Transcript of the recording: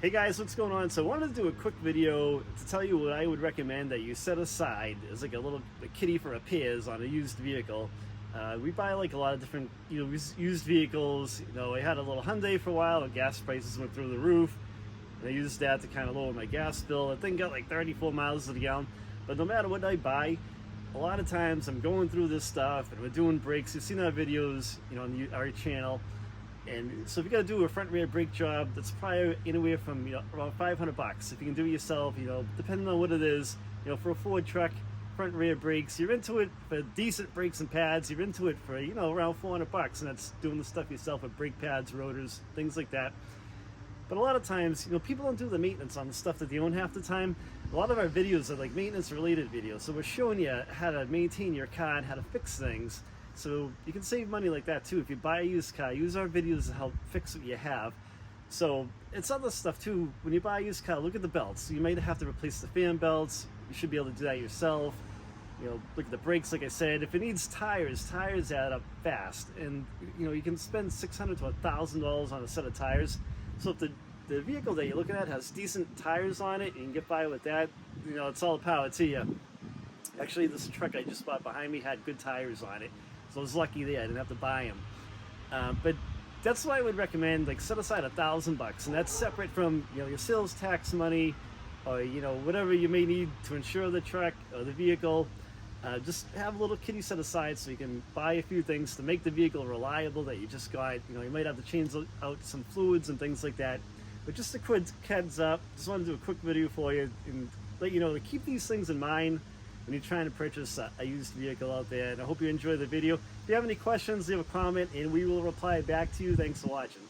Hey guys, what's going on? So I wanted to do a quick video to tell you what I would recommend that you set aside as like a kitty for repairs on a used vehicle. We buy like a lot of different used vehicles. I had a little Hyundai for a while and gas prices went through the roof. And I used that to kind of lower my gas bill. The thing got like 34 miles to the gallon. But no matter what I buy, a lot of times I'm going through this stuff and we're doing brakes. You've seen our videos, on our channel. And so if you got to do a front rear brake job, that's probably anywhere from around $500. If you can do it yourself, depending on what it is, for a Ford truck, front rear brakes, you're into it for decent brakes and pads. You're into it for around $400, and that's doing the stuff yourself with brake pads, rotors, things like that. But a lot of times, people don't do the maintenance on the stuff that they own half the time. A lot of our videos are like maintenance related videos, so we're showing you how to maintain your car and how to fix things. So you can save money like that too. If you buy a used car, use our videos to help fix what you have. So it's other stuff too. When you buy a used car, look at the belts. You might have to replace the fan belts. You should be able to do that yourself. Look at the brakes, like I said. If it needs tires add up fast. And you can spend $600 to $1,000 on a set of tires. So if the vehicle that you're looking at has decent tires on it, you can get by with that, it's all power to you. Actually, this truck I just bought behind me had good tires on it. So I was lucky there, I didn't have to buy them. But that's why I would recommend, set aside $1,000, and that's separate from your sales tax money, or whatever you may need to insure the truck or the vehicle. Just have a little kitty set aside so you can buy a few things to make the vehicle reliable that you just got. You might have to change out some fluids and things like that. But just a quick heads up, just want to do a quick video for you and let you know to keep these things in mind when you're trying to purchase a used vehicle out there. And I hope you enjoy the video. If you have any questions, leave a comment and we will reply back to you. Thanks for watching.